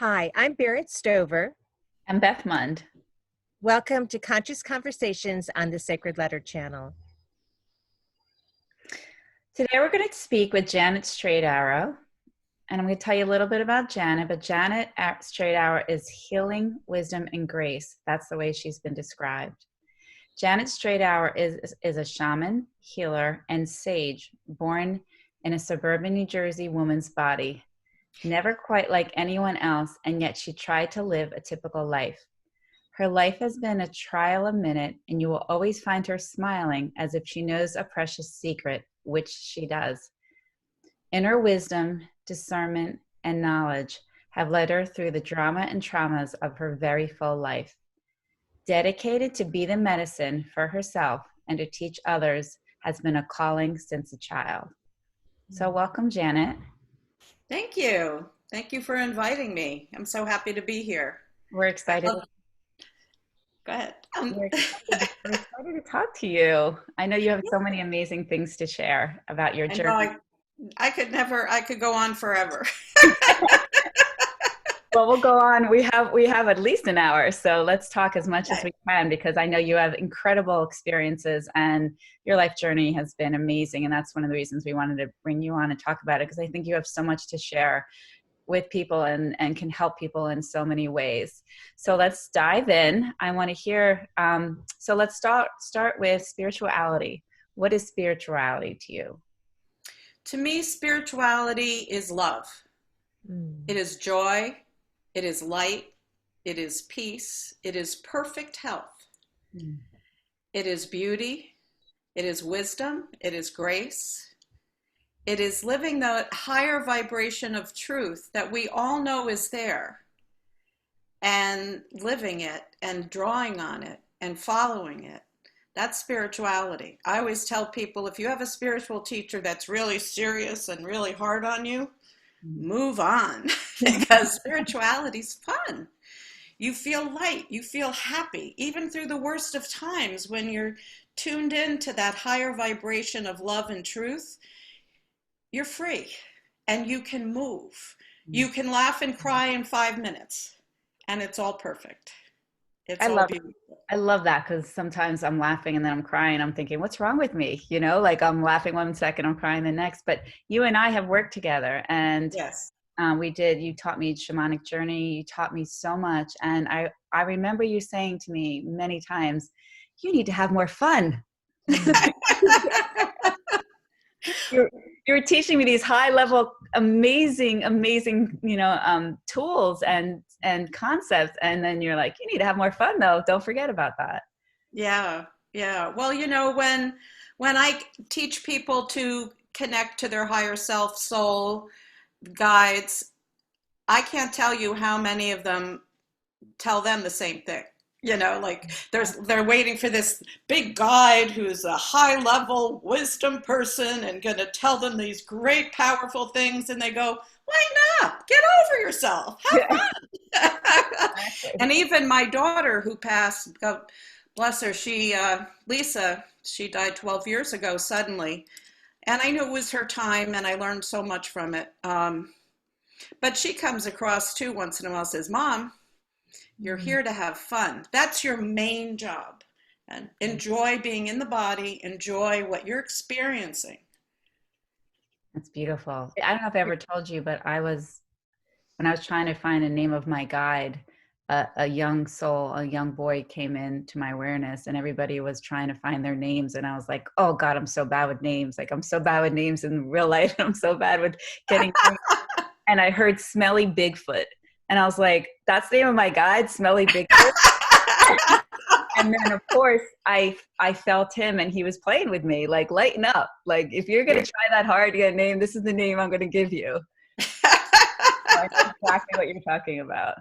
Hi, I'm Barrett Stover. I'm Beth Mund. Welcome to Conscious Conversations on the Sacred Letter channel. Today we're going to speak with Janet Straightarrow, and I'm going to tell you a little bit about Janet. But Janet Straightarrow is healing, wisdom, and grace. That's the way she's been described. Janet Straightarrow is a shaman, healer, and sage born in a suburban New Jersey woman's body. Never quite like anyone else, and yet she tried to live a typical life. Her life has been a trial a minute, and you will always find her smiling as if she knows a precious secret, which she does. Inner wisdom, discernment, and knowledge have led her through the drama and traumas of her very full life. Dedicated to be the medicine for herself and to teach others has been a calling since a child. So welcome, Janet. Thank you. Thank you for inviting me. I'm so happy to be here. We're excited. Go ahead. We're excited to talk to you. I know you have so many amazing things to share about your journey. I could go on forever. Well, we'll go on. We have at least an hour, so let's talk as much as we can, because I know you have incredible experiences and your life journey has been amazing, and that's one of the reasons we wanted to bring you on and talk about it, because I think you have so much to share with people and can help people in so many ways. So let's dive in. I want to hear, so let's start with spirituality. What is spirituality to you? To me, spirituality is love. It is joy. It is light. It is peace. It is perfect health. It is beauty. It is wisdom. It is grace. It is living the higher vibration of truth that we all know is there, and living it and drawing on it and following it. That's spirituality. I always tell people, if you have a spiritual teacher that's really serious and really hard on you, move on, because spirituality's fun. You feel light, you feel happy, even through the worst of times. When you're tuned into that higher vibration of love and truth, you're free and you can move. You can laugh and cry in 5 minutes and it's all perfect. It's all beautiful. I love that, because sometimes I'm laughing and then I'm crying. I'm thinking, what's wrong with me? You know, like I'm laughing one second, I'm crying the next. But you and I have worked together, and yes, we did. You taught me Shamanic Journey. You taught me so much. And I remember you saying to me many times, you need to have more fun. You're teaching me these high level, amazing, tools and concepts. And then you're like, you need to have more fun though. Don't forget about that. Yeah. Well, when I teach people to connect to their higher self, soul, guides, I can't tell you how many of them tell them the same thing. Like they're waiting for this big guide who's a high level wisdom person and going to tell them these great powerful things, and they go, why not? Get over yourself. Have fun. And even my daughter, who passed, God bless her, Lisa, she died 12 years ago suddenly, and I knew it was her time, and I learned so much from it. But she comes across too once in a while, says, Mom, you're here to have fun. That's your main job. And enjoy being in the body. Enjoy what you're experiencing. That's beautiful. I don't know if I ever told you, but when I was trying to find a name of my guide, a young soul, a young boy came into my awareness, and everybody was trying to find their names. And I was like, oh God, I'm so bad with names. Like, I'm so bad with names in real life. I'm so bad with getting And I heard Smelly Bigfoot. And I was like, that's the name of my guide, Smelly Bigfoot. And then, of course, I felt him, and he was playing with me, like, lighten up. Like, if you're going to try that hard to get a name, this is the name I'm going to give you. So I know exactly what you're talking about.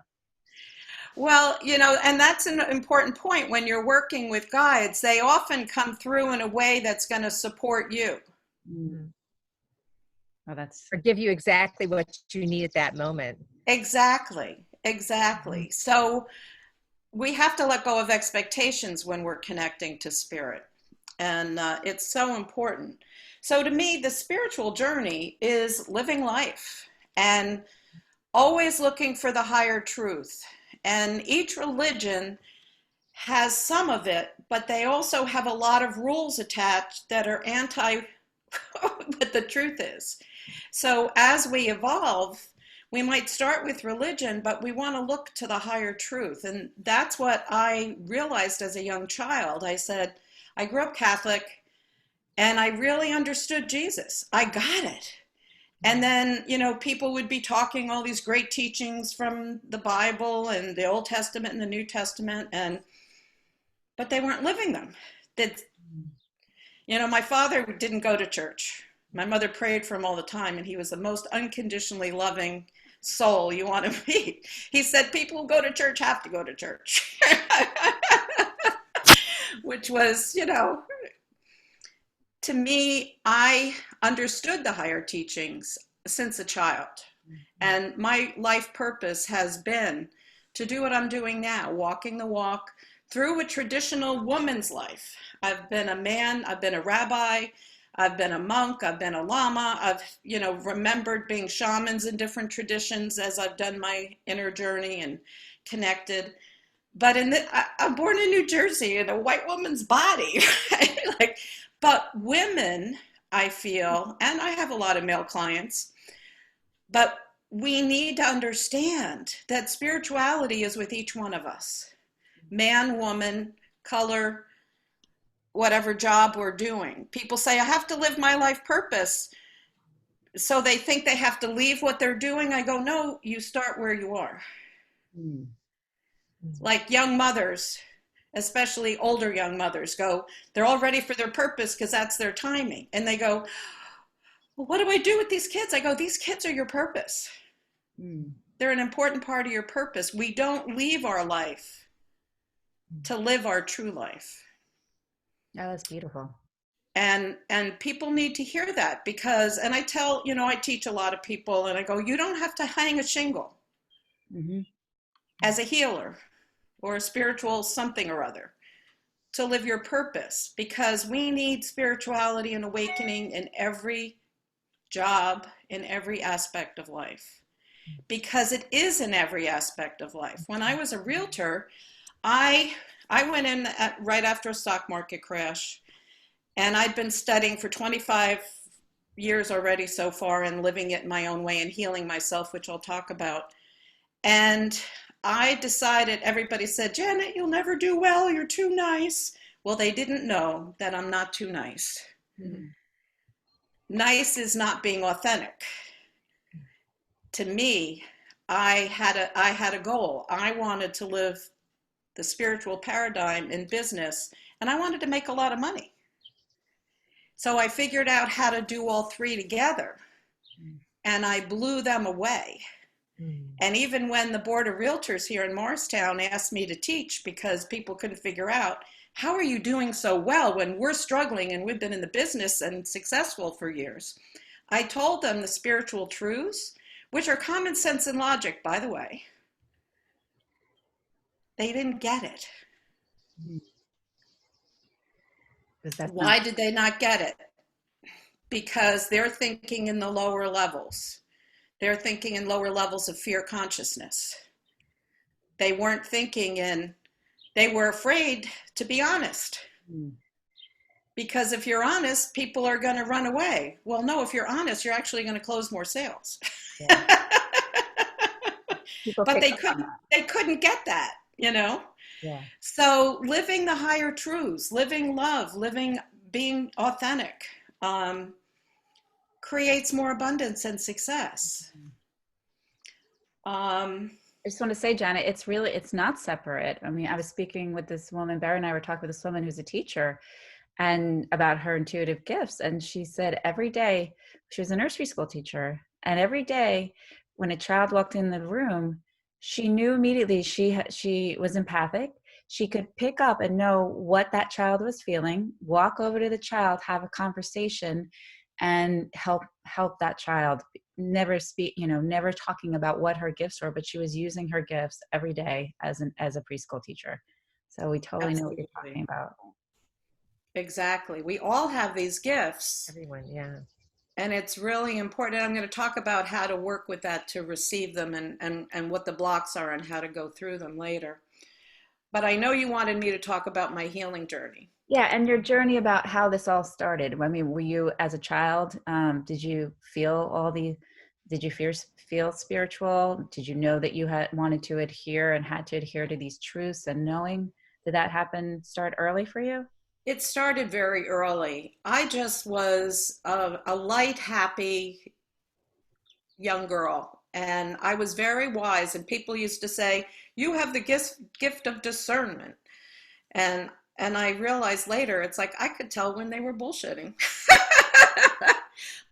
Well, and that's an important point. When you're working with guides, they often come through in a way that's going to support you. Or give you exactly what you need at that moment. Exactly. So we have to let go of expectations when we're connecting to spirit. And it's so important. So to me, the spiritual journey is living life. And always looking for the higher truth. And each religion has some of it, but they also have a lot of rules attached that are anti what the truth is. So as we evolve, we might start with religion, but we want to look to the higher truth. And that's what I realized as a young child. I said, I grew up Catholic and I really understood Jesus. I got it. And then, people would be talking all these great teachings from the Bible and the Old Testament and the New Testament, but they weren't living them. My father didn't go to church. My mother prayed for him all the time, and he was the most unconditionally loving soul you want to meet. He said, people who go to church have to go to church. Which was, to me, I understood the higher teachings since a child. And my life purpose has been to do what I'm doing now, walking the walk through a traditional woman's life. I've been a man, I've been a rabbi, I've been a monk, I've been a lama, I've, remembered being shamans in different traditions as I've done my inner journey and connected. But I'm born in New Jersey in a white woman's body, right? But women, I feel, and I have a lot of male clients, but we need to understand that spirituality is with each one of us. Man, woman, color, whatever job we're doing. People say, I have to live my life purpose. So they think they have to leave what they're doing. I go, no, you start where you are. Mm. Like young mothers, especially older young mothers, they're all ready for their purpose because that's their timing. And they go, well, what do I do with these kids? I go, these kids are your purpose. Mm. They're an important part of your purpose. We don't leave our life to live our true life. Oh, that's beautiful. And people need to hear that because, and I tell, I teach a lot of people and I go, you don't have to hang a shingle as a healer or a spiritual something or other to live your purpose, because we need spirituality and awakening in every job, in every aspect of life, because it is in every aspect of life. When I was a realtor, I went in right after a stock market crash, and I'd been studying for 25 years already so far and living it my own way and healing myself, which I'll talk about. And I decided, everybody said, Janet, you'll never do well. You're too nice. Well, they didn't know that I'm not too nice. Mm-hmm. Nice is not being authentic. To me, I had a goal. I wanted to live the spiritual paradigm in business, and I wanted to make a lot of money. So I figured out how to do all three together, and I blew them away. And even when the board of realtors here in Morristown asked me to teach because people couldn't figure out, how are you doing so well when we're struggling and we've been in the business and successful for years? I told them the spiritual truths, which are common sense and logic, by the way. They didn't get it. Why did they not get it? Because they're thinking in the lower levels. They're thinking in lower levels of fear consciousness. They weren't thinking they were afraid to be honest. Because if you're honest, people are going to run away. Well, no, if you're honest, you're actually going to close more sales. Yeah. But they couldn't get that, Yeah. So living the higher truths, living love, being authentic, creates more abundance and success. I just want to say, Janet, it's not separate. I mean, I was speaking with this woman, Barry and I were talking with this woman who's a teacher and about her intuitive gifts. And she said every day, she was a nursery school teacher, and every day when a child walked in the room, she knew immediately she was empathic. She could pick up and know what that child was feeling, walk over to the child, have a conversation, and help that child. Never never talking about what her gifts were, but she was using her gifts every day as a preschool teacher. So we totally know what you're talking about. Exactly. We all have these gifts. Everyone, yeah. And it's really important. I'm going to talk about how to work with that to receive them, and what the blocks are and how to go through them later. But I know you wanted me to talk about my healing journey. Yeah, and your journey about how this all started. I mean, were you as a child, did you feel did you feel spiritual? Did you know that you had wanted to adhere and had to adhere to these truths and knowing? Did that start early for you? It started very early. I just was a light, happy young girl, and I was very wise. And people used to say, "You have the gift of discernment," and I realized later, it's like I could tell when they were bullshitting.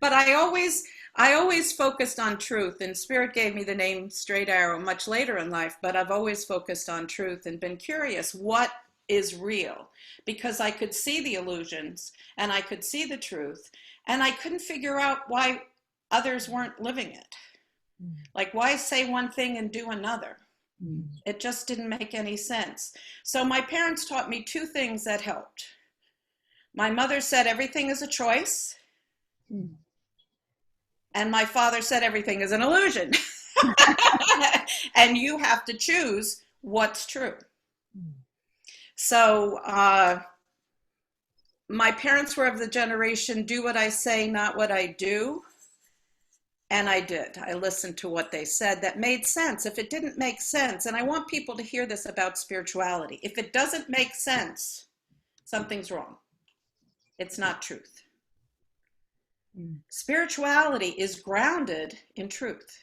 But I always focused on truth, and Spirit gave me the name Straightarrow much later in life. But I've always focused on truth and been curious what is real, because I could see the illusions and I could see the truth, and I couldn't figure out why others weren't living it. Like, why say one thing and do another? It just didn't make any sense. So my parents taught me two things that helped. My mother said everything is a choice, and my father said everything is an illusion. And you have to choose what's true. So my parents were of the generation, do what I say, not what I do. And I did. I listened to what they said that made sense. If it didn't make sense, and I want people to hear this about spirituality, if it doesn't make sense, something's wrong. It's not truth. Spirituality is grounded in truth.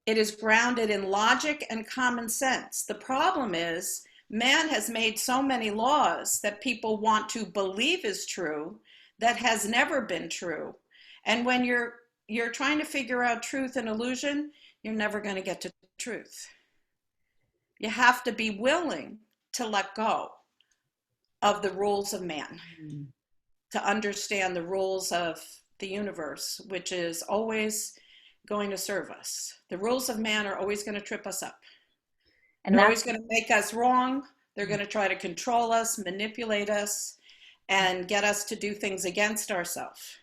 It is grounded in logic and common sense. The problem is, man has made so many laws that people want to believe is true that has never been true. And when you're trying to figure out truth and illusion, you're never going to get to truth. You have to be willing to let go of the rules of man, to understand the rules of the universe, which is always going to serve us. The rules of man are always going to trip us up. And they're always going to make us wrong. They're going to try to control us, manipulate us, and get us to do things against ourselves.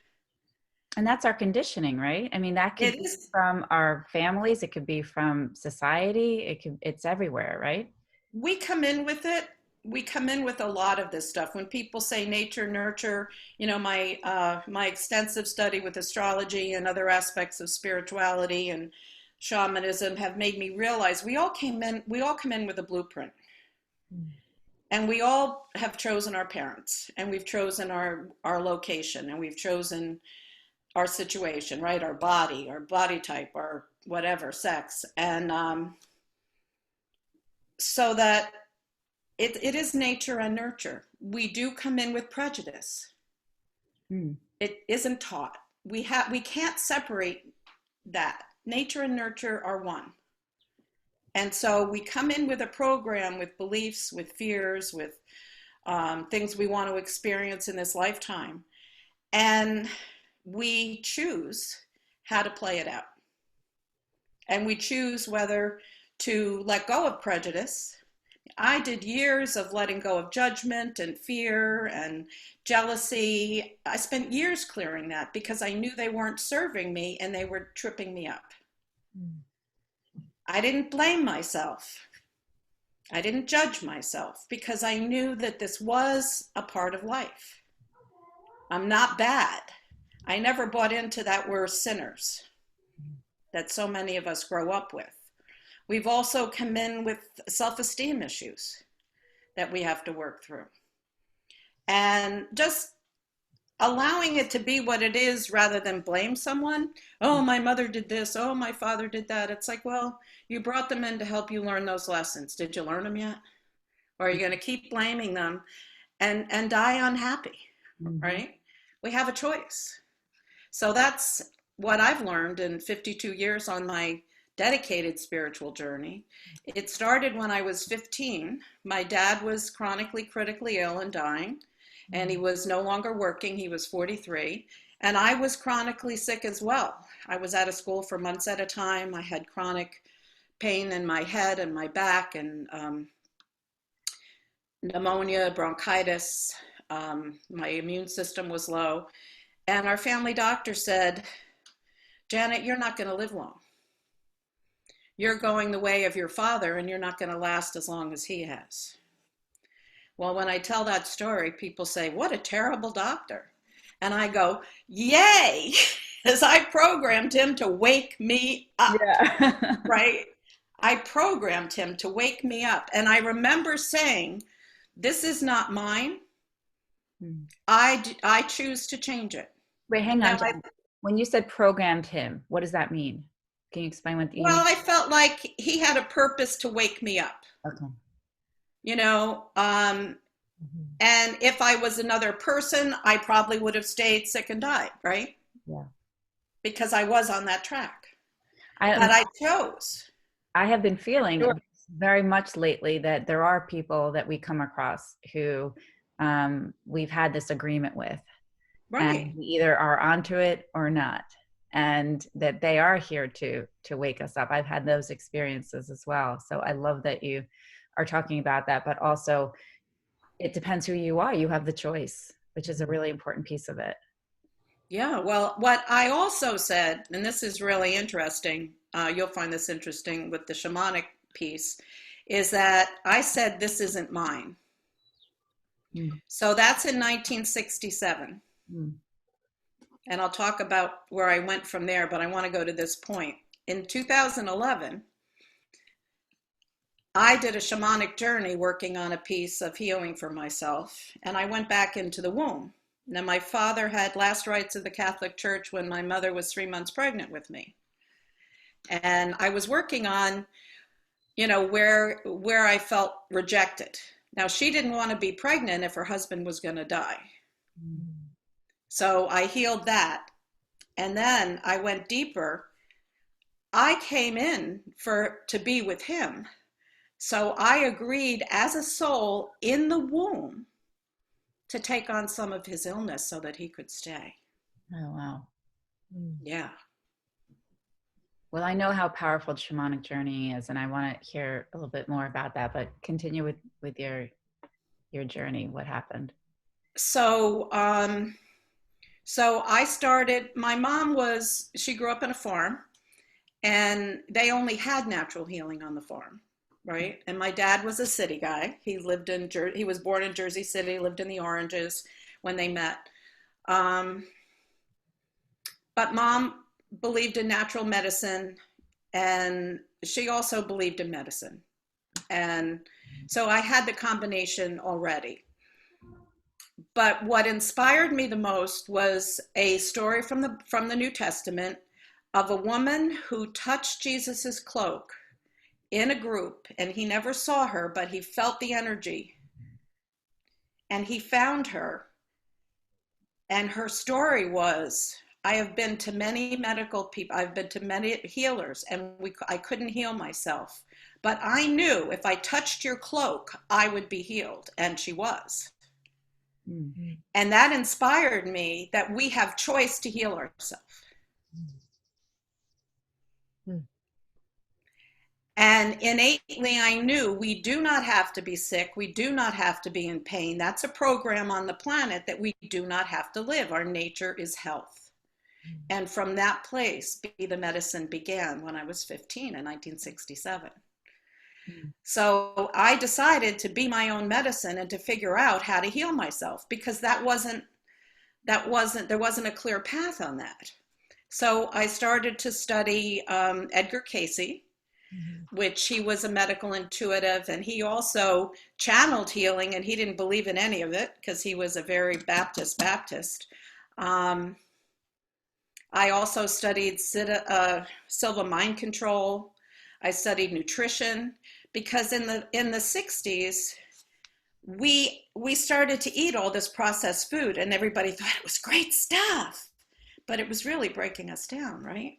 And that's our conditioning, right? I mean, that could be from our families. It could be from society. It's everywhere, right? We come in with it. We come in with a lot of this stuff. When people say nature, nurture, my extensive study with astrology and other aspects of spirituality and shamanism have made me realize we all come in with a blueprint. And we all have chosen our parents, and we've chosen our location, and we've chosen our situation, right? Our body type, our whatever, sex. And so that it is nature and nurture. We do come in with prejudice. It isn't taught. We can't separate that. Nature and nurture are one. And so we come in with a program, with beliefs, with fears, with things we want to experience in this lifetime. And we choose how to play it out. And we choose whether to let go of prejudice. I did years of letting go of judgment and fear and jealousy. I spent years clearing that because I knew they weren't serving me and they were tripping me up. I didn't blame myself. I didn't judge myself because I knew that this was a part of life. I'm not bad. I never bought into that we're sinners that so many of us grow up with. We've also come in with self-esteem issues that we have to work through. And just allowing it to be what it is rather than blame someone. Oh, my mother did this. Oh, my father did that. It's like, well, you brought them in to help you learn those lessons. Did you learn them yet? Or are you going to keep blaming them and die unhappy, right? We have a choice. So that's what I've learned in 52 years on my dedicated spiritual journey. It started when I was 15. My dad was chronically critically ill and dying, and he was no longer working. He was 43, and I was chronically sick as well. I was out of school for months at a time. I had chronic pain in my head and my back, and pneumonia, bronchitis. My immune system was low. And our family doctor said, Janet, you're not going to live long. You're going the way of your father, and you're not going to last as long as he has. Well, when I tell that story, people say, what a terrible doctor. And I go, yay, as I programmed him to wake me up, Yeah. right? I programmed him to wake me up. And I remember saying, this is not mine. I choose to change it. Wait, hang on. Now, When you said programmed him, what does that mean? Can you explain what you mean? well, I felt like he had a purpose to wake me up. Okay. You know, and if I was another person, I probably would have stayed sick and died, right? Yeah. Because I was on that track. But I chose. I have been feeling very much lately that there are people that we come across who we've had this agreement with. Right. And we either are onto it or not. And that they are here to wake us up. I've had those experiences as well. So I love that you are talking about that, but also it depends who you are. You have the choice, which is a really important piece of it. Yeah. Well, what I also said, and this is really interesting, you'll find this interesting with the shamanic piece, is that I said, this isn't mine. So that's in 1967. And I'll talk about where I went from there, but I want to go to this point. In 2011, I did a shamanic journey working on a piece of healing for myself, and I went back into the womb. Now, my father had last rites of the Catholic Church when my mother was 3 months pregnant with me. And I was working on, you know, where I felt rejected. Now, she didn't want to be pregnant if her husband was going to die. So I healed that. And then I went deeper. I came in to be with him. So I agreed as a soul in the womb to take on some of his illness so that he could stay. Oh, wow. Yeah. Well, I know how powerful the shamanic journey is, and I want to hear a little bit more about that, but continue with your journey. What happened? So I started, my mom she grew up on a farm, and they only had natural healing on the farm, right? And my dad was a city guy. He lived in he was born in Jersey City, lived in the Oranges when they met. But mom believed in natural medicine, and she also believed in medicine. And so I had the combination already. But what inspired me the most was a story from the New Testament of a woman who touched Jesus's cloak in a group, and he never saw her, but he felt the energy. And he found her. And her story was, I have been to many medical people, I've been to many healers, and I couldn't heal myself. But I knew if I touched your cloak, I would be healed. And she was. Mm-hmm. And that inspired me that we have choice to heal ourselves. Mm-hmm. And innately, I knew we do not have to be sick. We do not have to be in pain. That's a program on the planet that we do not have to live. Our nature is health. Mm-hmm. And from that place, Be the Medicine began when I was 15 in 1967. So I decided to be my own medicine and to figure out how to heal myself, because there wasn't a clear path on that. So I started to study Edgar Cayce, which he was a medical intuitive, and he also channeled healing, and he didn't believe in any of it because he was a very Baptist. I also studied Silva mind control. I studied nutrition, because in the 60s, we started to eat all this processed food, and everybody thought it was great stuff, but it was really breaking us down, right?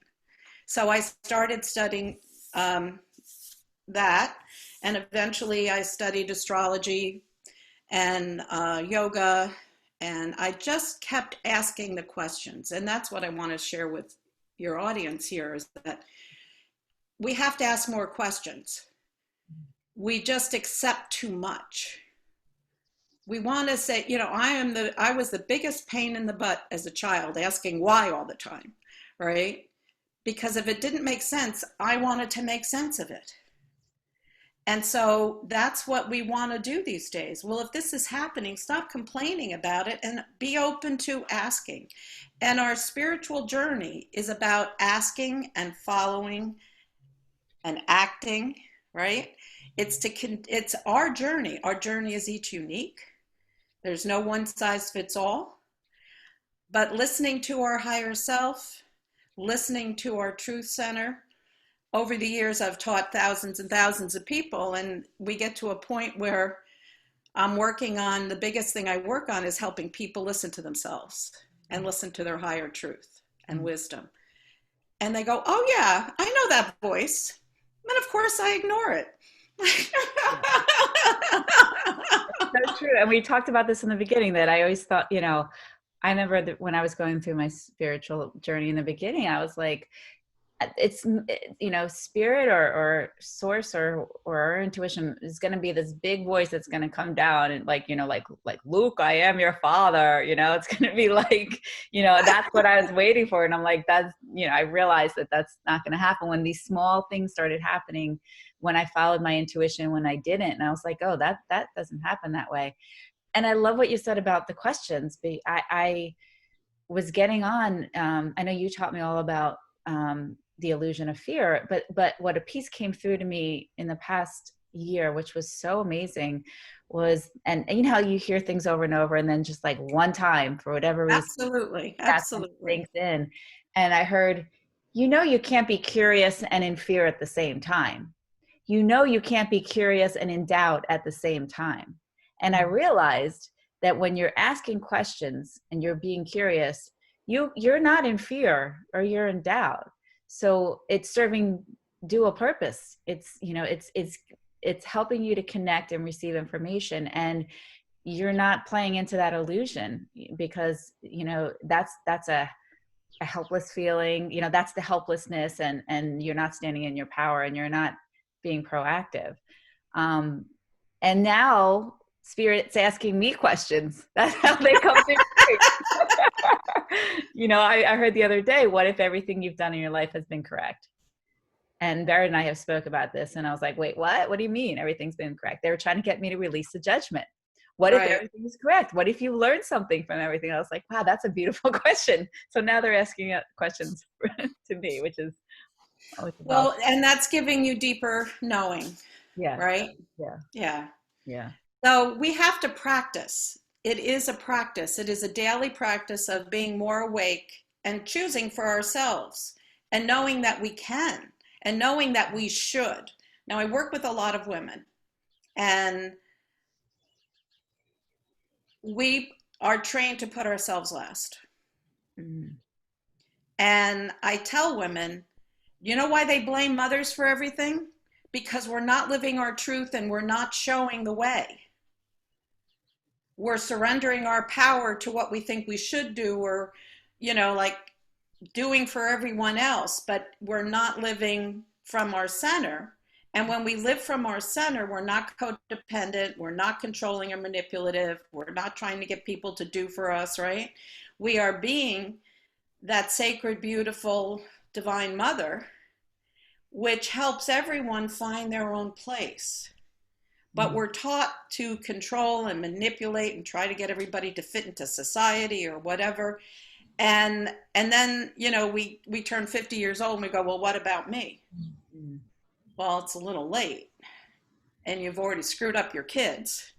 So I started studying that, and eventually I studied astrology and yoga, and I just kept asking the questions. And that's what I want to share with your audience here, is that we have to ask more questions. We just accept too much. we want to say, I was the biggest pain in the butt as a child, asking why all the time, right? Because if it didn't make sense, I wanted to make sense of it. And so that's what we want to do these days. Well, if this is happening, stop complaining about it and be open to asking. And our spiritual journey is about asking and following and acting, right? It's our journey. Our journey is each unique. There's no one size fits all. But listening to our higher self, listening to our truth center. Over the years, I've taught thousands and thousands of people, and we get to a point where I'm working on, the biggest thing I work on is helping people listen to themselves and listen to their higher truth and wisdom. And they go, oh yeah, I know that voice. And of course I ignore it. So true. And we talked about this in the beginning, that I always thought, I remember that when I was going through my spiritual journey in the beginning, I was like, it's, spirit or source or our intuition is going to be this big voice that's going to come down and like Luke, I am your father, it's going to be like, that's what I was waiting for. And I'm like, that's, I realized that that's not going to happen when these small things started happening, when I followed my intuition, when I didn't. And I was like, oh, that doesn't happen that way. And I love what you said about the questions. I was getting on, I know you taught me all about, the illusion of fear, but what a piece came through to me in the past year, which was so amazing, was, and how you hear things over and over, and then just like one time, for whatever reason, Absolutely. sinks in. And I heard, you can't be curious and in fear at the same time. You can't be curious and in doubt at the same time. And I realized that when you're asking questions and you're being curious, you're not in fear or you're in doubt. So it's serving dual purpose. It's, it's helping you to connect and receive information, and you're not playing into that illusion, because, that's a helpless feeling, that's the helplessness, and you're not standing in your power, and you're not being proactive. And now Spirit's asking me questions. That's how they come through. I heard the other day, what if everything you've done in your life has been correct? And Barrett and I have spoke about this, and I was like, wait, what? What do you mean everything's been correct? They were trying to get me to release the judgment. What if everything is correct? What if you learned something from everything? I was like, wow, that's a beautiful question. So now they're asking questions to me, which is well, and that's giving you deeper knowing. Yeah. Right? Yeah. So we have to practice. It is a practice. It is a daily practice of being more awake and choosing for ourselves, and knowing that we can, and knowing that we should. Now, I work with a lot of women, and we are trained to put ourselves last. Mm. And I tell women, you know why they blame mothers for everything? Because we're not living our truth, and we're not showing the way. We're surrendering our power to what we think we should do, or, like doing for everyone else, but we're not living from our center. And when we live from our center, we're not codependent, we're not controlling or manipulative, we're not trying to get people to do for us, right? We are being that sacred, beautiful, divine mother, which helps everyone find their own place. But we're taught to control and manipulate and try to get everybody to fit into society or whatever. And then, we turn 50 years old and we go, well, what about me? Mm-hmm. Well, it's a little late, and you've already screwed up your kids.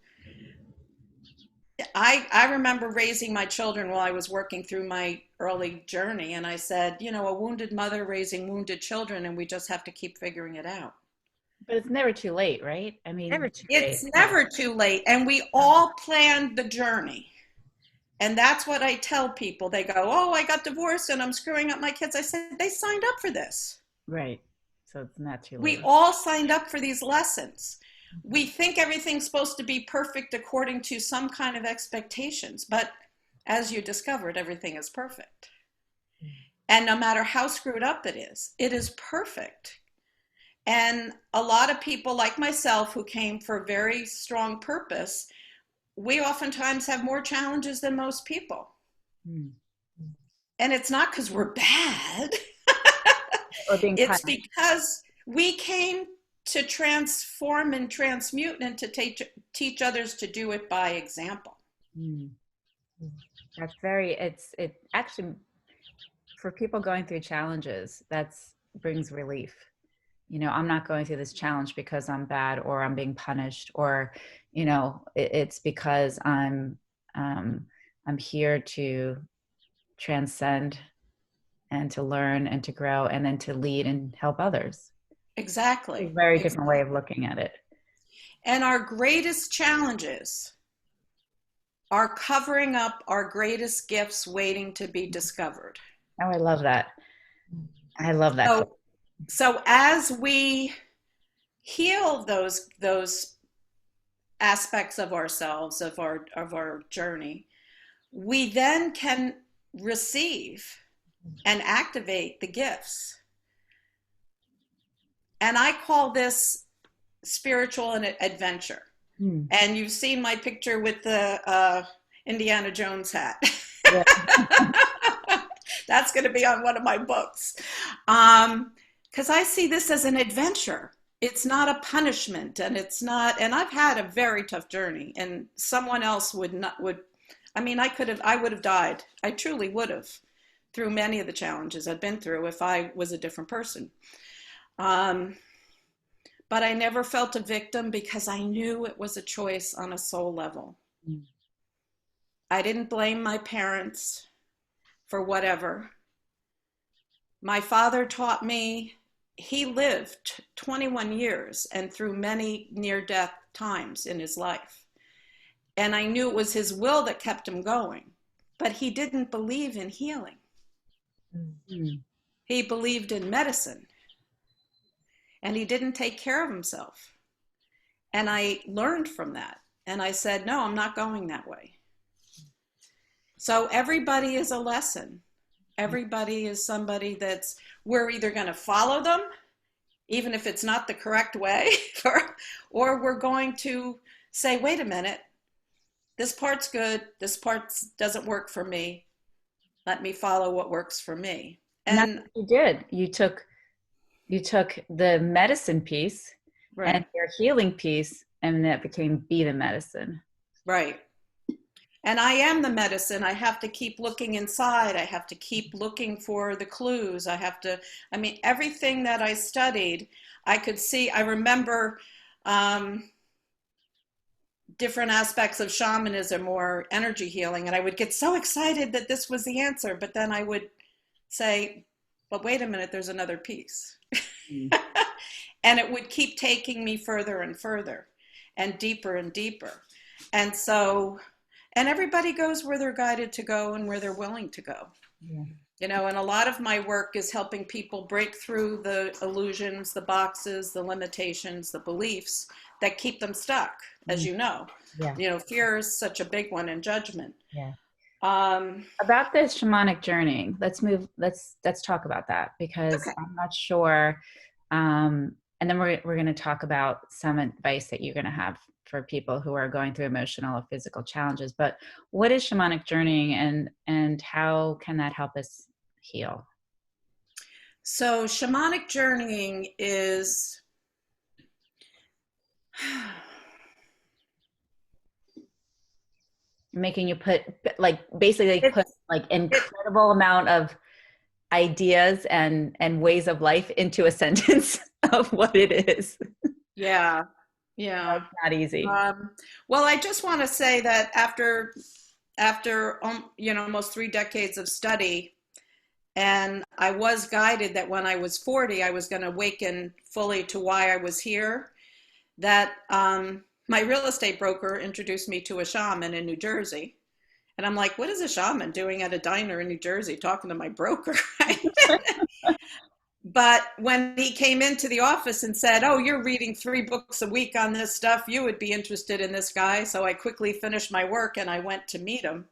I remember raising my children while I was working through my early journey. And I said, a wounded mother raising wounded children, and we just have to keep figuring it out. But it's never too late, right? I mean, it's never too late. And we all planned the journey. And that's what I tell people. They go, oh, I got divorced and I'm screwing up my kids. I said, they signed up for this. Right. So it's not too late. We all signed up for these lessons. We think everything's supposed to be perfect according to some kind of expectations. But as you discovered, everything is perfect. And no matter how screwed up it is perfect. And a lot of people like myself who came for a very strong purpose, we oftentimes have more challenges than most people. Mm. And it's not because we're bad. Or being It's punished. because we came to transform and transmute and to teach others to do it by example. Mm. That's it actually, for people going through challenges, brings relief. You know, I'm not going through this challenge because I'm bad or I'm being punished, or, you know, it's because I'm here to transcend and to learn and to grow and then to lead and help others. Exactly. It's a very different way of looking at it. And our greatest challenges are covering up our greatest gifts waiting to be discovered. Oh, I love that. I love that. So as we heal those aspects of ourselves, of our journey, we then can receive and activate the gifts. And I call this spiritual adventure. And you've seen my picture with the Indiana Jones hat. Yeah. That's going to be on one of my books. Because I see this as an adventure. It's not a punishment, and it's not, and I've had a very tough journey, and someone else I would have died. I truly would have, through many of the challenges I've been through, if I was a different person. But I never felt a victim because I knew it was a choice on a soul level. I didn't blame my parents for whatever. My father taught me, he lived 21 years and through many near-death times in his life. And I knew it was his will that kept him going, but he didn't believe in healing. Mm-hmm. He believed in medicine, and he didn't take care of himself. And I learned from that. And I said, no, I'm not going that way. So everybody is a lesson. Everybody is somebody we're either going to follow them, even if it's not the correct way, or we're going to say, wait a minute, this part's good, this part doesn't work for me. Let me follow what works for me. And that's what you did. You took the medicine piece, right, and your healing piece, and that became be the medicine. Right. And I am the medicine. I have to keep looking inside. I have to keep looking for the clues. Everything that I studied, I could see. I remember different aspects of shamanism or energy healing, and I would get so excited that this was the answer, but then I would say, but wait a minute, there's another piece. And it would keep taking me further and further and deeper and deeper. And so, and everybody goes where they're guided to go and where they're willing to go. Yeah. You know, and a lot of my work is helping people break through the illusions, the boxes, the limitations, the beliefs that keep them stuck, as you know. Yeah. You know, fear is such a big one, and judgment. Yeah. About this shamanic journey, let's talk about that, because okay. I'm not sure. And then we're going to talk about some advice that you're going to have for people who are going through emotional or physical challenges. But what is shamanic journeying, and how can that help us heal? So shamanic journeying is making you put incredible amount of ideas and ways of life into a sentence of what it is. Yeah. Yeah. It's not easy. Well, I just want to say that after almost 3 decades of study, and I was guided that when I was 40, I was going to awaken fully to why I was here, that my real estate broker introduced me to a shaman in New Jersey. And I'm like, what is a shaman doing at a diner in New Jersey talking to my broker? Right? But when he came into the office and said, oh, you're reading 3 books a week on this stuff, you would be interested in this guy. So I quickly finished my work and I went to meet him.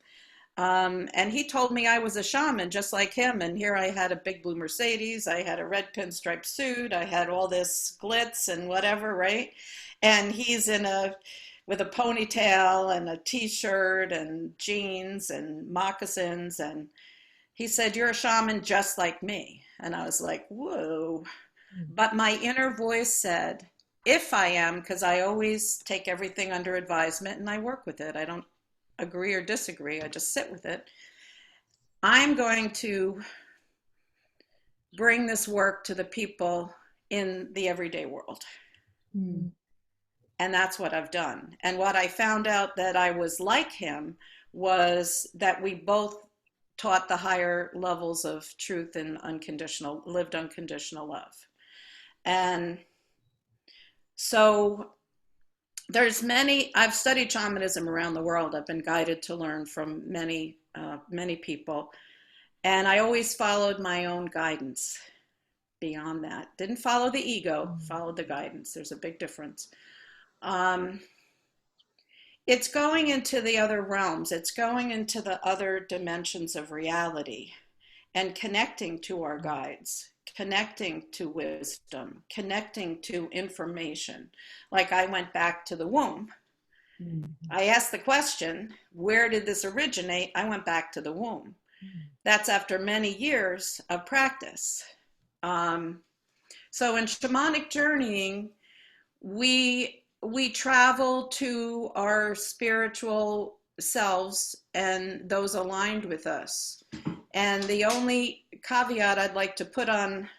And he told me I was a shaman just like him. And here I had a big blue Mercedes. I had a red pinstripe suit. I had all this glitz and whatever, right? And he's in a with a ponytail and a t-shirt and jeans and moccasins. And he said, "You're a shaman just like me." And I was like, whoa. But my inner voice said, if I am, because I always take everything under advisement and I work with it. I don't agree or disagree. I just sit with it. I'm going to bring this work to the people in the everyday world. And that's what I've done. And what I found out that I was like him was that we both taught the higher levels of truth and lived unconditional love. And so I've studied shamanism around the world. I've been guided to learn from many people. And I always followed my own guidance beyond that. Didn't follow the ego, followed the guidance. There's a big difference. It's going into the other realms. It's going into the other dimensions of reality and connecting to our guides, connecting to wisdom, connecting to information. Like I went back to the womb. I asked the question, where did this originate? I went back to the womb. That's after many years of practice. So in shamanic journeying, we travel to our spiritual selves and those aligned with us. And the only caveat I'd like to put on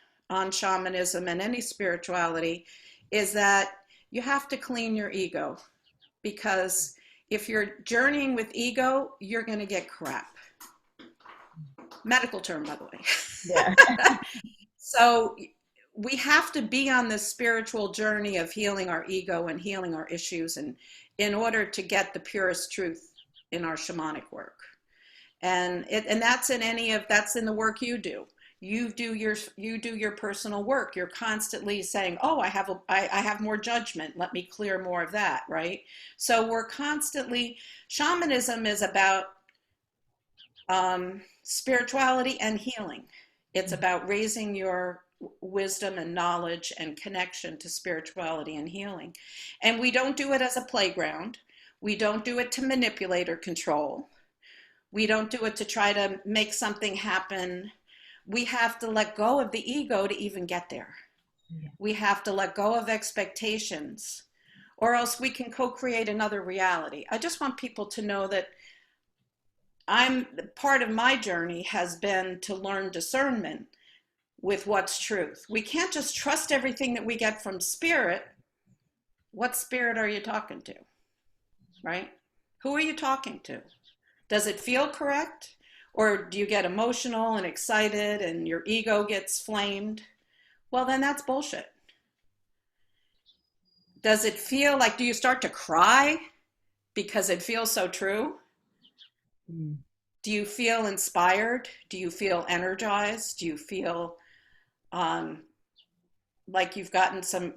shamanism and any spirituality is that you have to clean your ego, because if you're journeying with ego, you're going to get crap. Medical term, by the way. Yeah. So we have to be on this spiritual journey of healing our ego and healing our issues, and in order to get the purest truth in our shamanic work. And that's in the work you do. You do your personal work. You're constantly saying, "Oh, I have more judgment. Let me clear more of that." Right? So we're constantly. Shamanism is about spirituality and healing. It's about raising your wisdom and knowledge and connection to spirituality and healing. And we don't do it as a playground. We don't do it to manipulate or control. We don't do it to try to make something happen. We have to let go of the ego to even get there. Yeah. We have to let go of expectations, or else we can co-create another reality. I just want people to know that part of my journey has been to learn discernment with what's truth. We can't just trust everything that we get from spirit. What spirit are you talking to? Right? Who are you talking to? Does it feel correct? Or do you get emotional and excited and your ego gets flamed? Well, then that's bullshit. Does it feel like, do you start to cry because it feels so true? Do you feel inspired? Do you feel energized? Do you feel like you've gotten some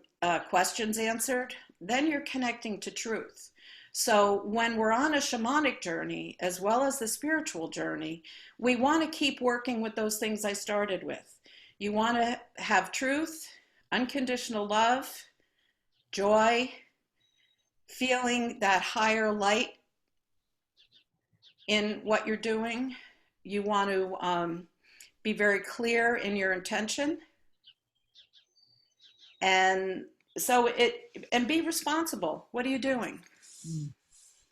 questions answered? Then you're connecting to truth. So when we're on a shamanic journey, as well as the spiritual journey, we want to keep working with those things I started with. You want to have truth, unconditional love, joy, feeling that higher light in what you're doing. You want to be very clear in your intention. And so and be responsible. What are you doing?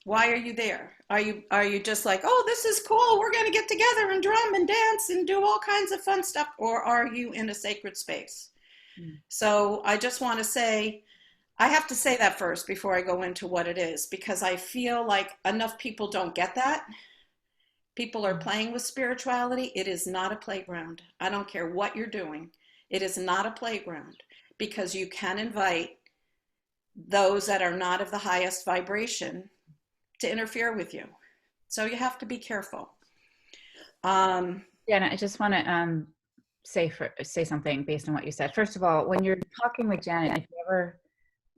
Why are you there? Are you just like, oh, this is cool, we're going to get together and drum and dance and do all kinds of fun stuff? Or are you in a sacred space? So I just want to say, I have to say that first before I go into what it is, because I feel like enough people don't get that. People are playing with spirituality. It is not a playground. I don't care what you're doing. It is not a playground, because you can invite those that are not of the highest vibration to interfere with you. So you have to be careful. Yeah, and I just want to say something based on what you said. First of all, when you're talking with Janet, if you ever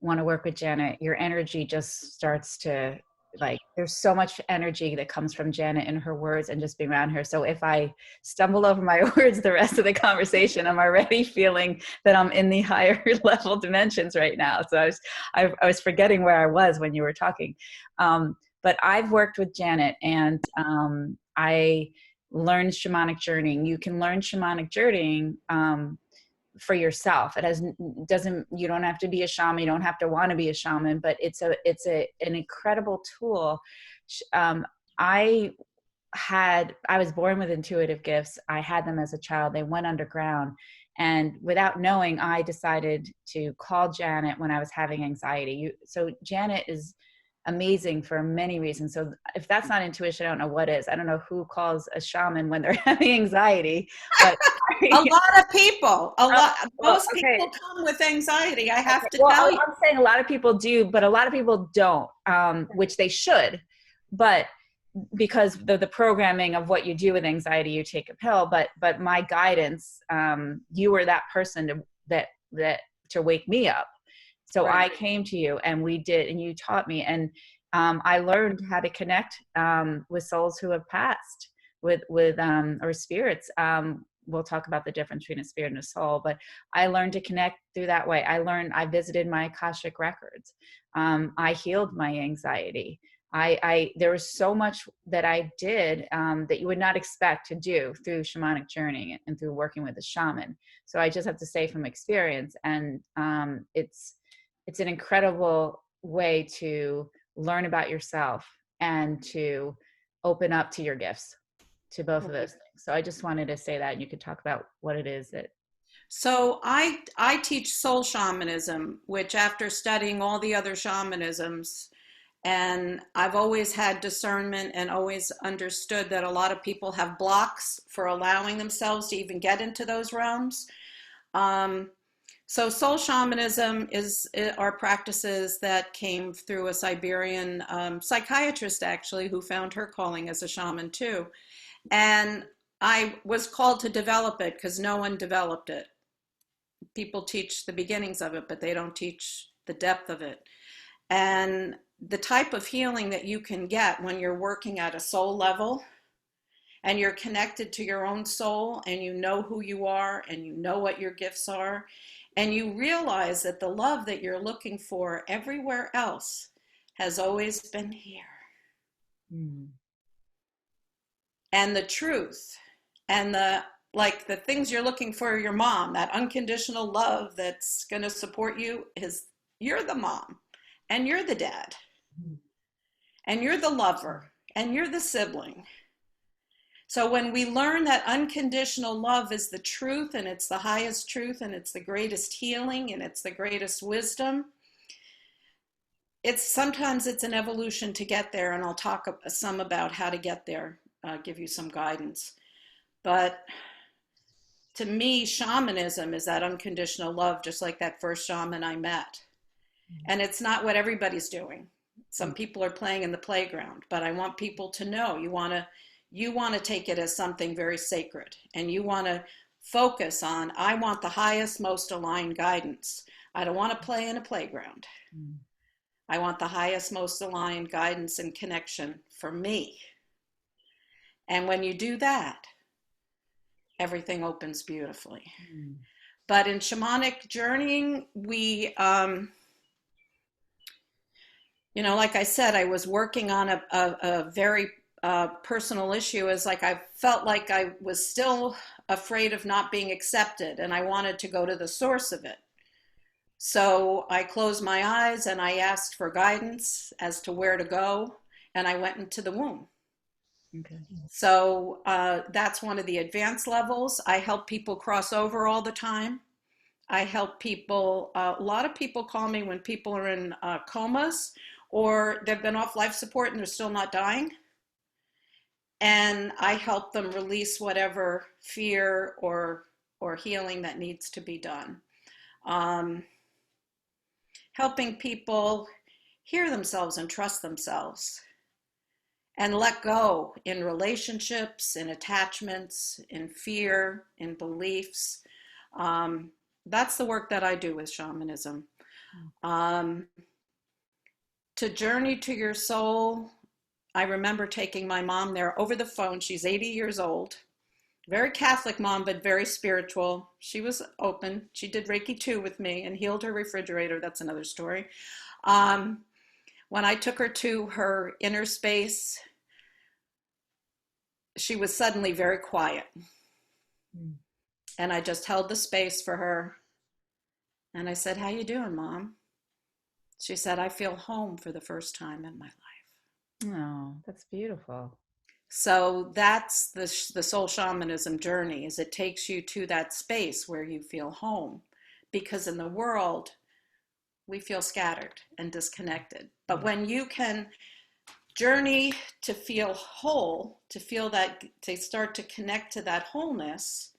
want to work with Janet, your energy just starts to like there's so much energy that comes from Janet in her words and just being around her. So if I stumble over my words the rest of the conversation, I'm already feeling that I'm in the higher level dimensions right now. So I was forgetting where I was when you were talking. But I've worked with Janet, and I learned shamanic journeying. You can learn shamanic journeying for yourself. You don't have to be a shaman. You don't have to want to be a shaman, but it's an incredible tool. I was born with intuitive gifts. I had them as a child. They went underground. And without knowing, I decided to call Janet when I was having anxiety. So Janet is amazing for many reasons. So if that's not intuition, I don't know what is. I don't know who calls a shaman when they're having anxiety, but a lot of people, most okay. people come with anxiety. I have to Well, tell you. I'm saying a lot of people do, but a lot of people don't, which they should. But because the programming of what you do with anxiety, you take a pill. But my guidance, you were that person to wake me up. So Right. I came to you, and we did, and you taught me, and I learned how to connect with souls who have passed, with or spirits. We'll talk about the difference between a spirit and a soul, but I learned to connect through that way. I visited my Akashic records. I healed my anxiety. There was so much that I did that you would not expect to do through shamanic journeying and through working with a shaman. So I just have to say from experience, and it's an incredible way to learn about yourself and to open up to your gifts, to both of those things. So I just wanted to say that, and you could talk about what it is that. So I teach soul shamanism, which after studying all the other shamanisms, and I've always had discernment and always understood that a lot of people have blocks for allowing themselves to even get into those realms. So soul shamanism are practices that came through a Siberian psychiatrist, actually, who found her calling as a shaman too. And I was called to develop it because no one developed it. People teach the beginnings of it, but they don't teach the depth of it. And the type of healing that you can get when you're working at a soul level and you're connected to your own soul, and you know who you are, and you know what your gifts are, and you realize that the love that you're looking for everywhere else has always been here. And the truth and the things you're looking for your mom, that unconditional love that's going to support you, is you're the mom, and you're the dad, and you're the lover, and you're the sibling. So when we learn that unconditional love is the truth, and it's the highest truth, and it's the greatest healing, and it's the greatest wisdom, sometimes it's an evolution to get there, and I'll talk some about how to get there, give you some guidance. But to me, shamanism is that unconditional love, just like that first shaman I met. And it's not what everybody's doing. Some people are playing in the playground, but I want people to know you want to take it as something very sacred, and you want to focus on, I want the highest, most aligned guidance. I don't want to play in a playground. I want the highest, most aligned guidance and connection for me. And when you do that, everything opens beautifully. But in shamanic journeying, we, like I said, I was working on a very personal issue. Is like I felt like I was still afraid of not being accepted, and I wanted to go to the source of it. So I closed my eyes and I asked for guidance as to where to go, and I went into the womb. Okay. So that's one of the advanced levels. I help people cross over all the time. I help people, a lot of people call me when people are in comas, or they've been off life support and they're still not dying. And I help them release whatever fear or healing that needs to be done. Helping people hear themselves and trust themselves, and let go in relationships, in attachments, in fear, in beliefs. That's the work that I do with shamanism. to journey to your soul, I remember taking my mom there over the phone. She's 80 years old. Very Catholic mom, but very spiritual. She was open. She did Reiki 2 with me and healed her refrigerator. That's another story. When I took her to her inner space, she was suddenly very quiet. And I just held the space for her. And I said, "How you doing, Mom?" She said, "I feel home for the first time in my life." Oh, that's beautiful. So that's the soul shamanism journey, is it takes you to that space where you feel home. Because in the world, we feel scattered and disconnected. But when you can journey to feel whole, to feel that, to start to connect to that wholeness,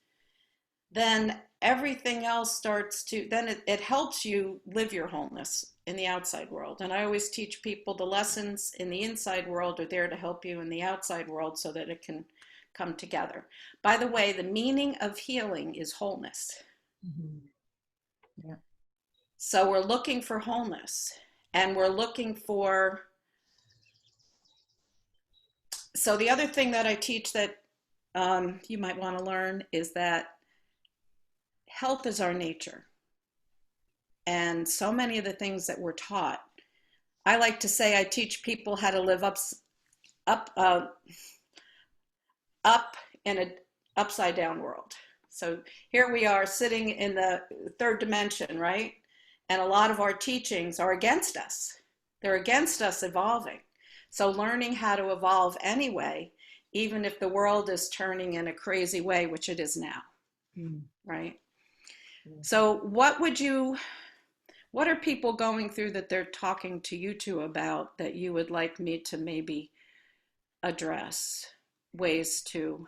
then everything else starts to, then it helps you live your wholeness in the outside world. And I always teach people the lessons in the inside world are there to help you in the outside world so that it can come together. By the way, the meaning of healing is wholeness. Yeah. So we're looking for wholeness, and we're looking for, so the other thing that I teach that you might want to learn is that health is our nature. And so many of the things that we're taught, I like to say I teach people how to live up in an upside down world. So here we are sitting in the third dimension, right? And a lot of our teachings are against us. They're against us evolving. So learning how to evolve anyway, even if the world is turning in a crazy way, which it is now, right? So what are people going through that they're talking to you two about that you would like me to maybe address ways to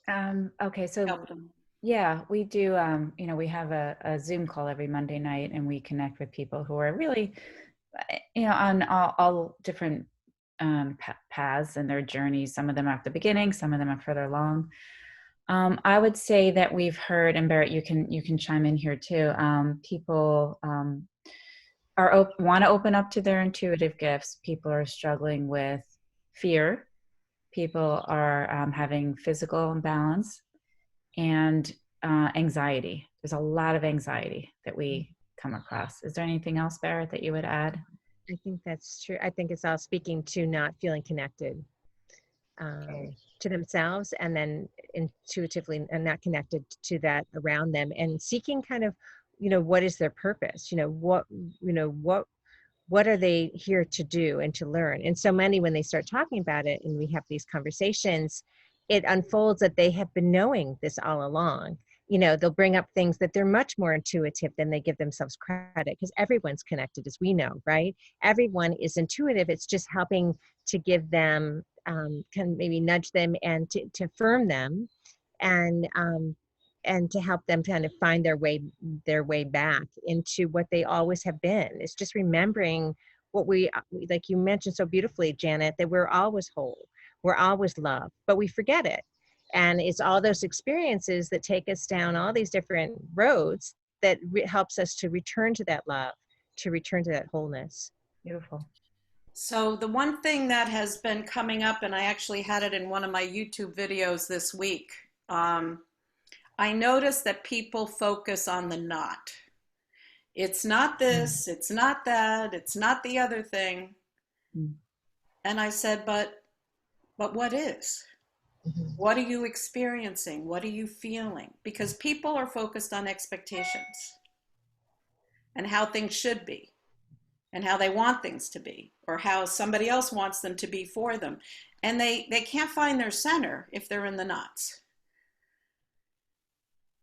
Okay, so help them? yeah, we do. We have a Zoom call every Monday night, and we connect with people who are really, on all different paths in their journeys. Some of them are at the beginning, some of them are further along. I would say that we've heard, and Barrett, you can chime in here too. People want to open up to their intuitive gifts. People are struggling with fear. People are having physical imbalance and anxiety. There's a lot of anxiety that we come across. Is there anything else, Barrett, that you would add? I think that's true. I think it's all speaking to not feeling connected to themselves, and then intuitively and not connected to that around them, and seeking kind of, what is their purpose? What are they here to do and to learn? And so many, when they start talking about it and we have these conversations, it unfolds that they have been knowing this all along. They'll bring up things that they're much more intuitive than they give themselves credit, because everyone's connected, as we know, right? Everyone is intuitive. It's just helping to give them, can maybe nudge them and to affirm them, and to help them kind of find their way back into what they always have been. It's just remembering what we, like you mentioned so beautifully, Janet, that we're always whole, we're always love, but we forget it. And it's all those experiences that take us down all these different roads that helps us to return to that love, to return to that wholeness. Beautiful. So the one thing that has been coming up, and I actually had it in one of my YouTube videos this week, I noticed that people focus on the not. It's not this, it's not that, it's not the other thing. And I said, but what is? What are you experiencing? What are you feeling? Because people are focused on expectations and how things should be and how they want things to be, or how somebody else wants them to be for them. And they can't find their center if they're in the knots.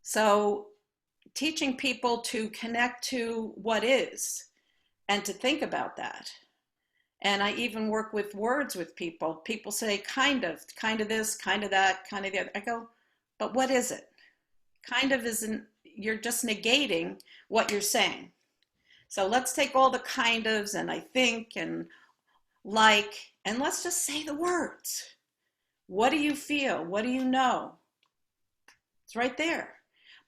So teaching people to connect to what is and to think about that. And I even work with words with people. People say kind of this, kind of that, kind of the other. I go, but what is it? Kind of isn't, you're just negating what you're saying. So let's take all the kind ofs and I think and like, and let's just say the words. What do you feel? What do you know? It's right there.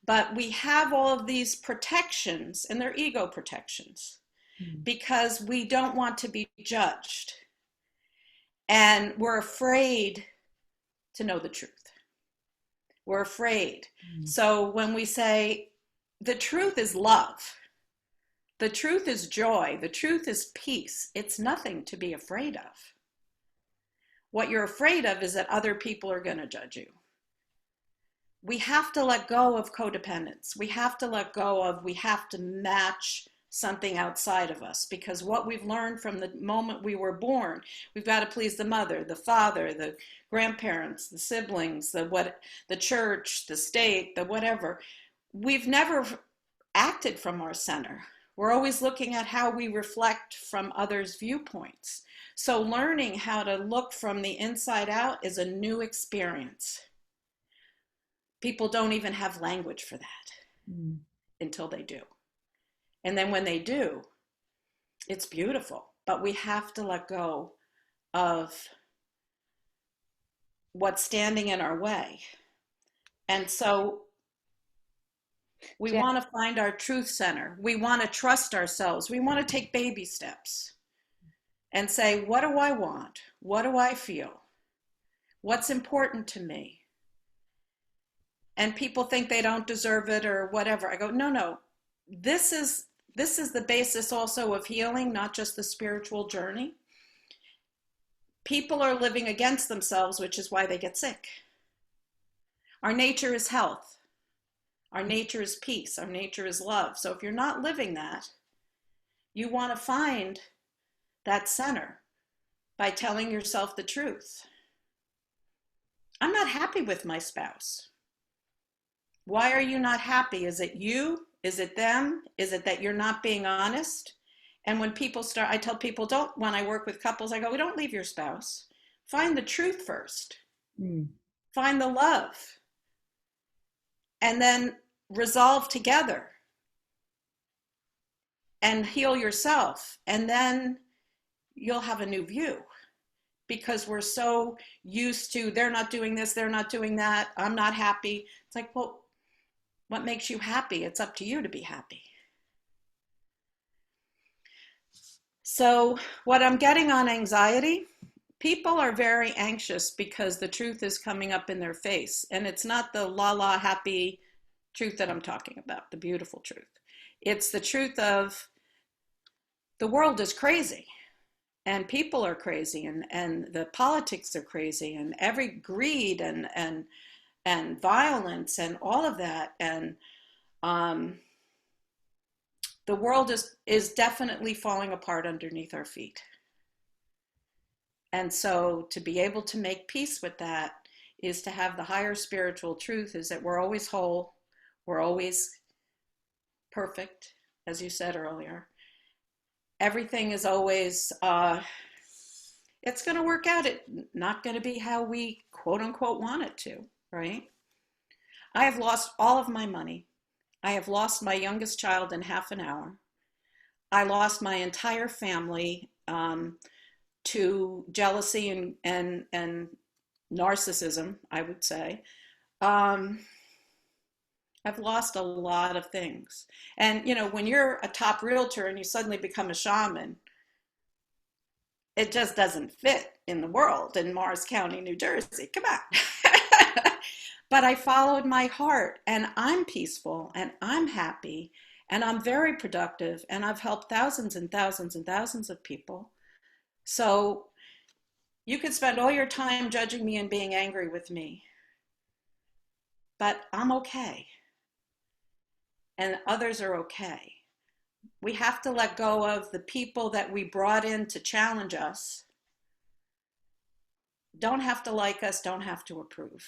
But we have all of these protections, and they're ego protections. because we don't want to be judged. And we're afraid to know the truth. We're afraid. So when we say the truth is love, the truth is joy, the truth is peace, it's nothing to be afraid of. What you're afraid of is that other people are going to judge you. We have to let go of codependence. We have to let go of, we have to match something outside of us, because what we've learned from the moment we were born, we've got to please the mother, the father, the grandparents, the siblings, the church, the state, the whatever. We've never acted from our center. We're always looking at how we reflect from others' viewpoints. So learning how to look from the inside out is a new experience. People don't even have language for that until they do. And then when they do, it's beautiful. But we have to let go of what's standing in our way. And so we want to find our truth center. We want to trust ourselves. We want to take baby steps and say, what do I want? What do I feel? What's important to me? And people think they don't deserve it or whatever. I go, no. This is the basis also of healing, not just the spiritual journey. People are living against themselves, which is why they get sick. Our nature is health. Our nature is peace. Our nature is love. So if you're not living that, you want to find that center by telling yourself the truth. I'm not happy with my spouse. Why are you not happy? Is it you? Is it them? Is it that you're not being honest? And when people start, I tell people, when I work with couples, I go, we don't leave your spouse. Find the truth first. Find the love. And then resolve together. And heal yourself. And then you'll have a new view. Because we're so used to, they're not doing this, they're not doing that, I'm not happy. It's like, well, what makes you happy? It's up to you to be happy. So what I'm getting on anxiety, people are very anxious because the truth is coming up in their face. And it's not the la happy truth that I'm talking about, the beautiful truth. It's the truth of the world is crazy. And people are crazy, and the politics are crazy, and every greed and violence and all of that. And the world is definitely falling apart underneath our feet. And so to be able to make peace with that is to have the higher spiritual truth, is that we're always whole, we're always perfect, as you said earlier. Everything is always, it's going to work out. It's not going to be how we quote unquote want it to, right? I have lost all of my money. I have lost my youngest child in half an hour. I lost my entire family to jealousy and narcissism, I would say. I've lost a lot of things. And, when you're a top realtor and you suddenly become a shaman, it just doesn't fit in the world in Morris County, New Jersey. Come on. But I followed my heart, and I'm peaceful, and I'm happy, and I'm very productive, and I've helped thousands and thousands and thousands of people. So you could spend all your time judging me and being angry with me, but I'm okay. And others are okay. We have to let go of the people that we brought in to challenge us. Don't have to like us, don't have to approve.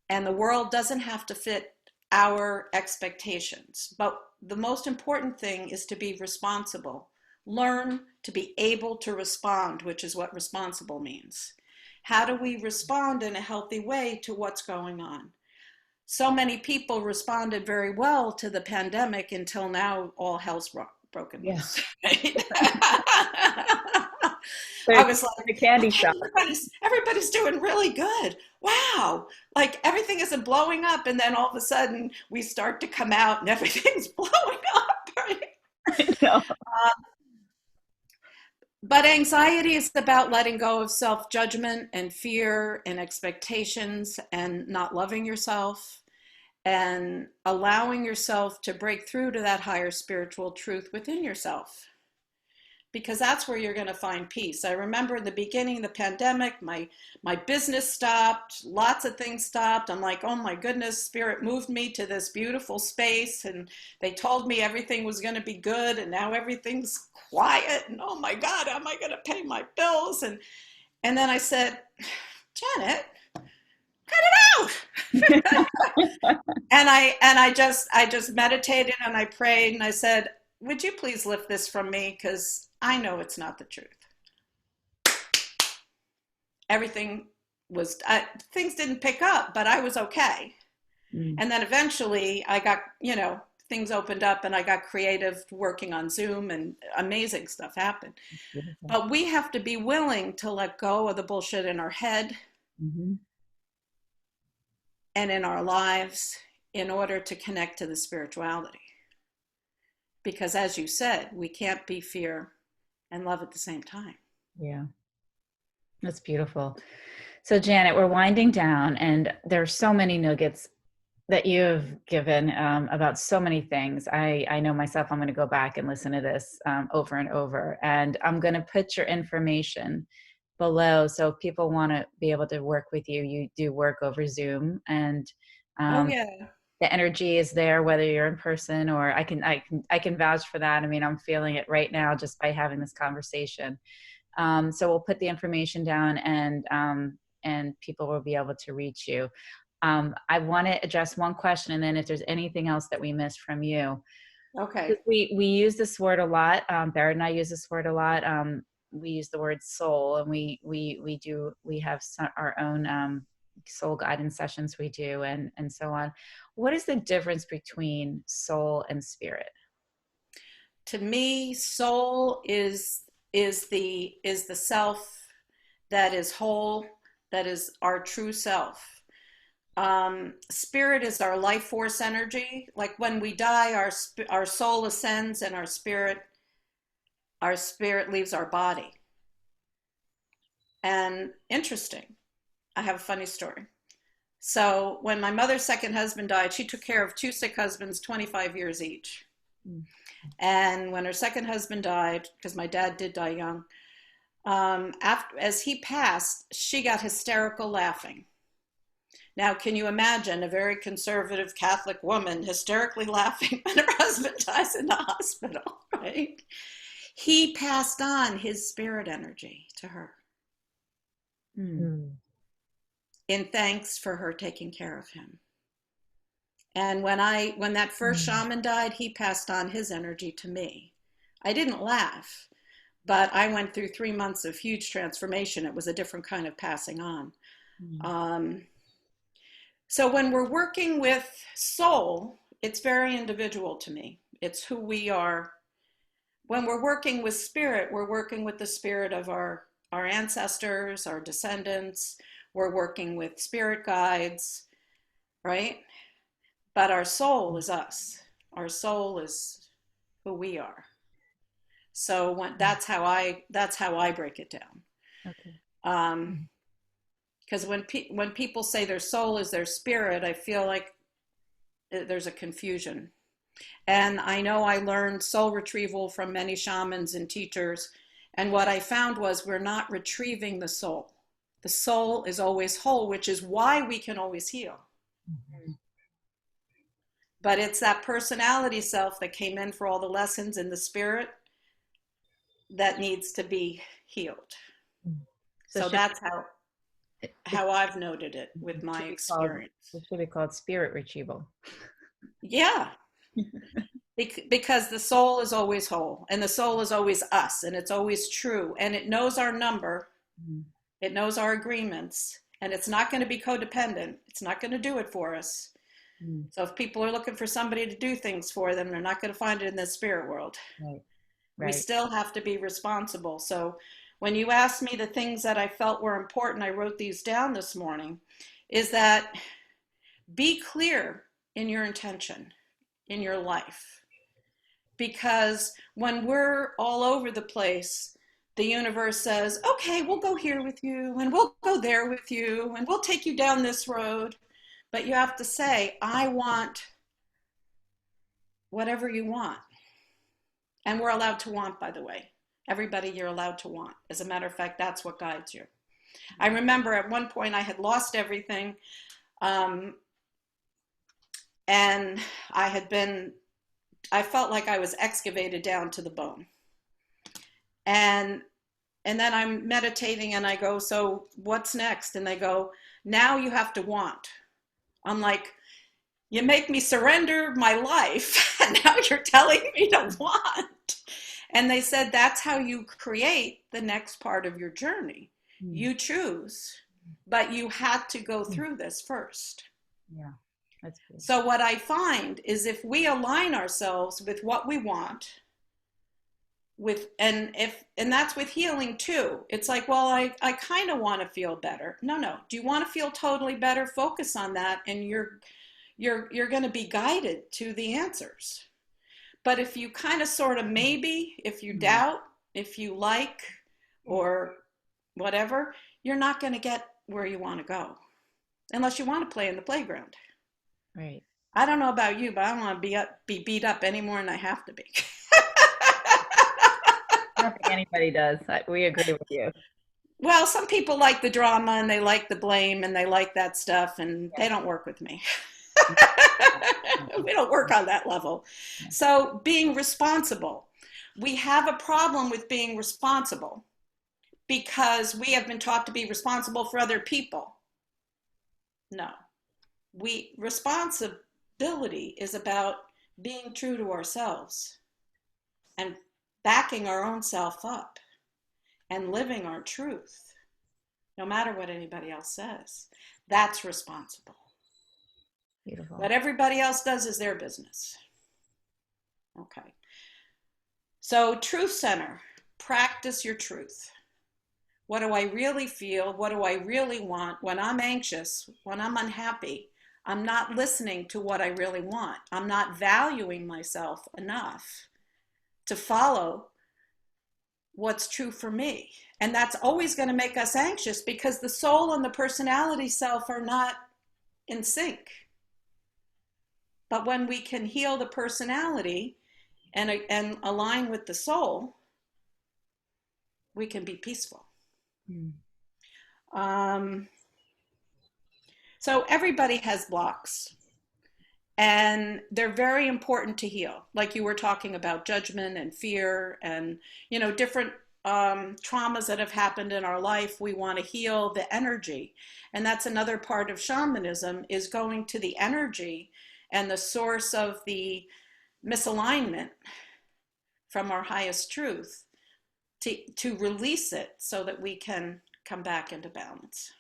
And the world doesn't have to fit our expectations. But the most important thing is to be responsible. Learn to be able to respond, which is what responsible means. How do we respond in a healthy way to what's going on? So many people responded very well to the pandemic until now all hell's broken loose. Right? I was like, the candy shop. Everybody's doing really good. Wow. Like everything isn't blowing up. And then all of a sudden we start to come out and everything's blowing up. Right? I know. But anxiety is about letting go of self-judgment and fear and expectations and not loving yourself and allowing yourself to break through to that higher spiritual truth within yourself. Because that's where you're going to find peace. I remember in the beginning of the pandemic, my business stopped, lots of things stopped. I'm like, oh my goodness, Spirit moved me to this beautiful space, and they told me everything was going to be good, and now everything's quiet, and oh my God, how am I going to pay my bills? And then I said, Janet, cut it out. and I just meditated and I prayed and I said, would you please lift this from me? Because I know it's not the truth. Everything was, things didn't pick up, but I was okay. And then eventually I got, things opened up and I got creative working on Zoom and amazing stuff happened. But we have to be willing to let go of the bullshit in our head and in our lives in order to connect to the spirituality. Because as you said, we can't be fear and love at the same time. Yeah. That's beautiful. So Janet, we're winding down and there's so many nuggets that you've given about so many things. I know myself, I'm going to go back and listen to this over and over, and I'm going to put your information below. So if people want to be able to work with you, you do work over Zoom, and the energy is there, whether you're in person or I can vouch for that. I mean, I'm feeling it right now just by having this conversation. So we'll put the information down and people will be able to reach you. I want to address one question, and then if there's anything else that we missed from you. Okay. We use this word a lot. Barrett and I use this word a lot. We use the word soul, and we have our own soul guidance sessions we do, and so on. What is the difference between soul and spirit? To me, soul is the self that is whole, that is our true self. Spirit is our life force energy. Like when we die, our soul ascends and our spirit leaves our body. And interesting, I have a funny story. So when my mother's second husband died, she took care of two sick husbands, 25 years each. And when her second husband died, because my dad did die young, as he passed, she got hysterical laughing. Now, can you imagine a very conservative Catholic woman hysterically laughing when her husband dies in the hospital, right? He passed on his spirit energy to her in thanks for her taking care of him. And when that first shaman died, he passed on his energy to me. I didn't laugh, but I went through 3 months of huge transformation. It was a different kind of passing on. So when we're working with soul, it's very individual to me. It's who we are. When we're working with spirit, we're working with the spirit of our ancestors, our descendants. We're working with spirit guides, right? But our soul is us. Our soul is who we are. So that's how I break it down. Okay. Because when people say their soul is their spirit, I feel like there's a confusion. And I know I learned soul retrieval from many shamans and teachers. And what I found was we're not retrieving the soul. The soul is always whole, which is why we can always heal. But it's that personality self that came in for all the lessons in the spirit that needs to be healed. So that's how I've noted it with my experience. It should be called spirit retrieval. Yeah. Because the soul is always whole, and the soul is always us, and it's always true, and it knows our number, it knows our agreements, and it's not going to be codependent. It's not going to do it for us. So if people are looking for somebody to do things for them, they're not going to find it in the spirit world. Right. We still have to be responsible. So when you asked me the things that I felt were important, I wrote these down this morning, is that be clear in your intention in your life. because when we're all over the place, the universe says, okay, we'll go here with you, and we'll go there with you, and we'll take you down this road. But you have to say, I want whatever you want. And we're allowed to want, by the way. Everybody, you're allowed to want. As a matter of fact, that's what guides you. I remember at one point I had lost everything. And I felt like I was excavated down to the bone. And then I'm meditating and I go, so what's next? And they go, now you have to want. I'm like, you make me surrender my life, and now you're telling me to want. And they said, that's how you create the next part of your journey. You choose, but you had to go through this first. Yeah, that's good. So what I find is if we align ourselves with what we want, and that's with healing too. It's like, well, I kind of want to feel better. No. Do you want to feel totally better? Focus on that, and you're going to be guided to the answers. But if you kind of sort of maybe, if you doubt, if you like, or whatever, you're not going to get where you want to go unless you want to play in the playground. Right. I don't know about you, but I don't want to be beat up any more than I have to be. I don't think anybody does. We agree with you. Well, some people like the drama and they like the blame and they like that stuff, and they don't work with me. We don't work on that level. So being responsible. We have a problem with being responsible because we have been taught to be responsible for other people. No. Responsibility is about being true to ourselves and backing our own self up and living our truth, no matter what anybody else says. That's responsible. Beautiful. What everybody else does is their business. Okay. So truth center, practice your truth. What do I really feel? What do I really want? When I'm anxious, when I'm unhappy, I'm not listening to what I really want. I'm not valuing myself enough to follow what's true for me. And that's always going to make us anxious because the soul and the personality self are not in sync. But when we can heal the personality and align with the soul, we can be peaceful. So everybody has blocks, and they're very important to heal. Like you were talking about judgment and fear and, different traumas that have happened in our life. We want to heal the energy. And that's another part of shamanism, is going to the energy and the source of the misalignment from our highest truth to release it so that we can come back into balance.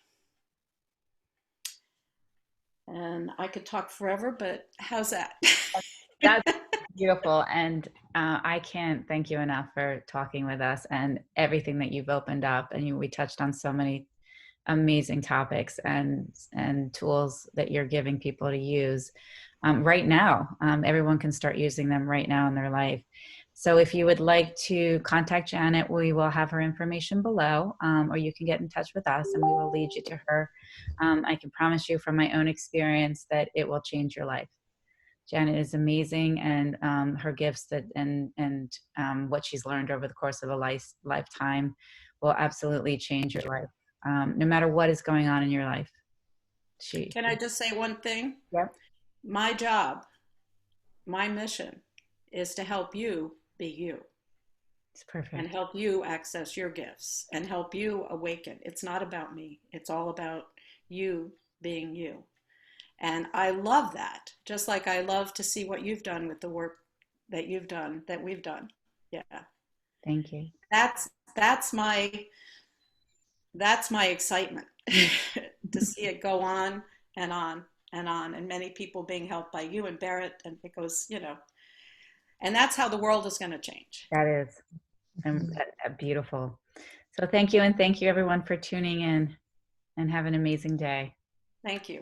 And I could talk forever, but how's that? That's beautiful. And I can't thank you enough for talking with us and everything that you've opened up. And we touched on so many amazing topics and tools that you're giving people to use right now. Everyone can start using them right now in their life. So if you would like to contact Janet, we will have her information below, or you can get in touch with us and we will lead you to her. I can promise you from my own experience that it will change your life. Janet is amazing, and her gifts and what she's learned over the course of a lifetime will absolutely change your life, no matter what is going on in your life. Can I just say one thing? Yep. My job, my mission is to help you be you. It's perfect. And help you access your gifts and help you awaken. It's not about me. It's all about you being you. And I love that. Just like I love to see what you've done with the work that you've done, that we've done. Yeah. Thank you. That's my excitement to see it go on and on and on, and many people being helped by you and Barrett, and it goes, and that's how the world is going to change. That is beautiful. So thank you, and thank you everyone for tuning in, and have an amazing day. Thank you.